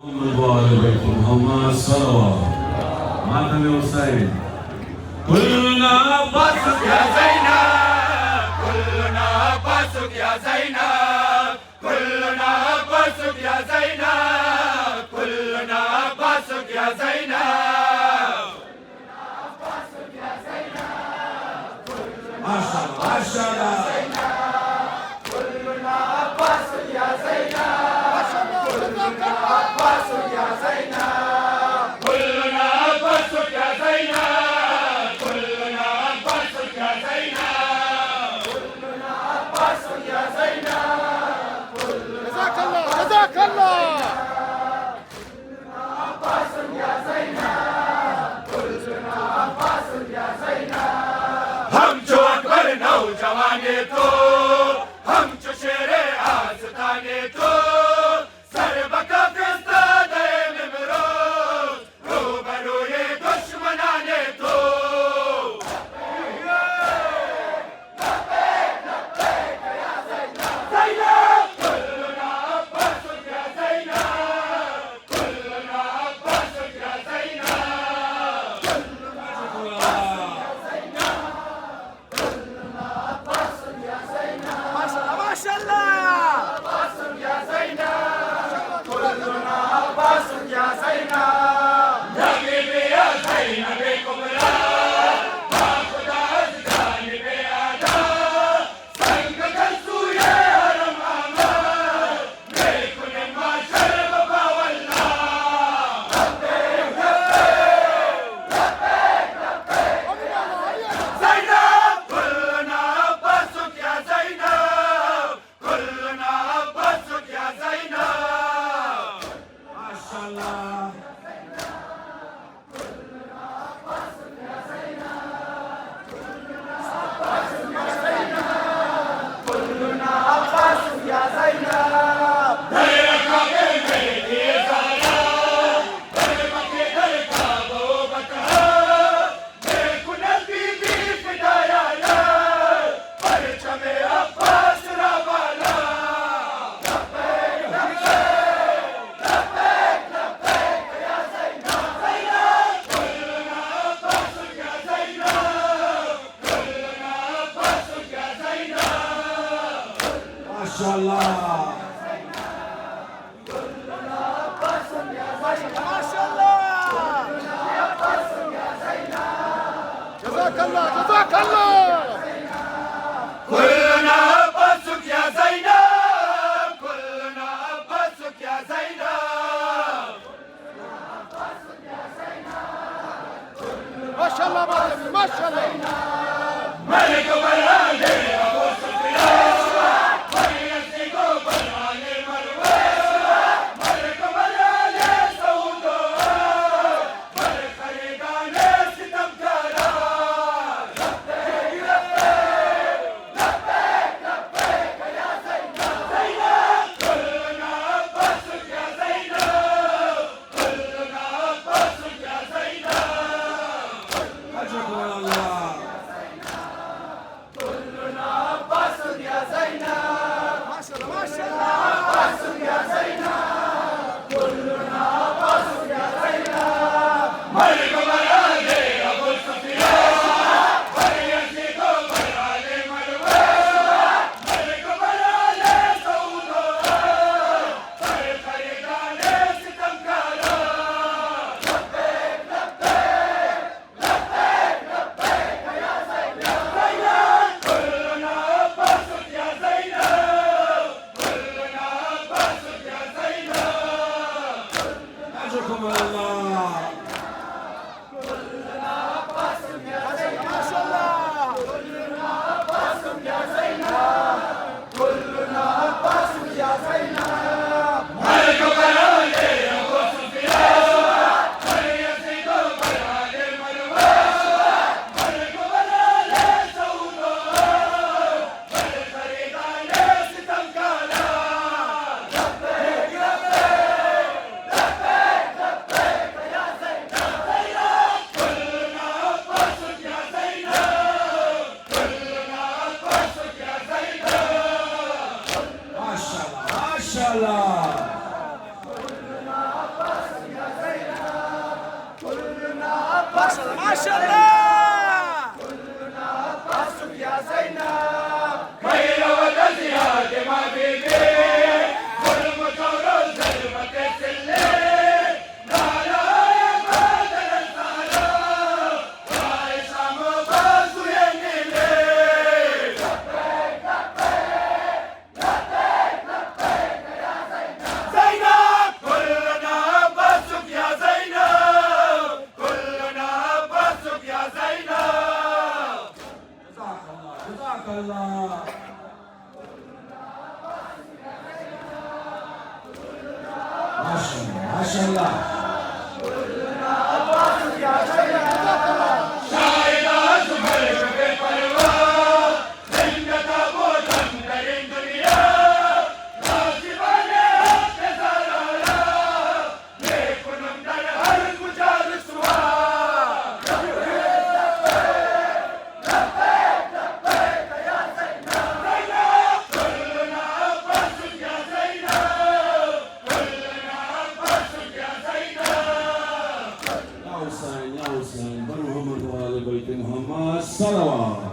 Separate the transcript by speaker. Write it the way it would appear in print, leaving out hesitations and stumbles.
Speaker 1: وآل بيت محمد صلوات. ماتم حسين. كلنا عباسك يا زينب، كلنا عباسك يا زينب، كلنا عباسك يا زينب، كلنا عباسك يا زينب. ما شاء الله ما شاء الله. كلنا عباسك يا زينب، كلنا عباسك يا زينب، كلنا عباسك يا زينب، كلنا عباسك يا زينب، كلنا عباسك يا زينب.
Speaker 2: جزاك الله جزاك الله.
Speaker 1: كلنا عباسك يا زينب، كلنا عباسك يا زينب. हम जो अकबर नौजवाने तो, हम जो शेरे आस्ताने तो, सर बका फिस्ता दे निमरोज, रूबरूए दुश्मनाने तो। زينب كلنا عباسك يا زينب، كلنا عباسك يا زينب.
Speaker 2: ما شاء الله.
Speaker 1: عباسك يا زينب، كلنا عباسك يا زينب. نبي يا زينب الكبرى، ما خدا أزدان بأدا، سنگ كنسو يا هرم أمر، بكل ما شرب باولا. زينب كلنا عباسك يا زينب، كلنا عباسك يا زينب. ما شاء الله. كلنا عباسك يا زينب. دريقة بالبيت يا زهراء، دربك دركة بوبتها، بكل البيبي فدايانا، برشم عباس ربانا. لبيك لبيك لبيك لبيك يا زينب. زينب كلنا عباسك يا زينب، كلنا عباسك يا زينب. ما شاء الله.
Speaker 2: ما شاء الله. جزاك الله جزاك الله.
Speaker 1: كلنا عباسك يا زينب، كلنا عباسك يا زينب.
Speaker 2: ما شاء الله معلم ما شاء الله.
Speaker 1: ملك برهاني أبو سفيان، ويزيد برهاني مروان، ملك برهاني سعودو، ملك خريداني ستمكاران. لبيك لبيك لبيك لبيك يا زينب. زينب كلنا عباسك يا زينب، كلنا عباسك يا زينب. حجكم الله. كلنا عباسك يا زينب،
Speaker 2: ما شاء الله ما شاء الله.
Speaker 1: عباسك يا زينب، كلنا عباسك يا زينب. ملك برهاني أبو سفيان، ويزيد برهاني مروان، ملك برهاني سعودو، ملك خريداني ستمكاران. لبيك لبيك لبيك لبيك يا زينب. زينب كلنا عباسك يا زينب، كلنا عباسك يا زينب. أجركم الله. كلنا عباسك يا زينب،
Speaker 2: ما شاء الله.
Speaker 1: كلنا عباسك يا زينب، كلنا عباسك يا زينب. ملك برهاني أبو سفيان، ويزيد برهاني مروان، ملك برهاني سعودو، ملك خريداني ستمكاران. لبيك لبيك لبيك لبيك
Speaker 2: माशाल्लाह
Speaker 1: عباسك يا زينب خير والازياد ما بيبي والمطر الزلمة السلي لا لا يا بدر الزهراء رايش عم باز وينيلي لبيك يا زينب زينب كلنا عباسك يا زينب كلنا عباسك يا زينب
Speaker 3: جزاك الله ما شاء الله ما شاء الله يا حسين برهم الوالد بيت محمد صلوات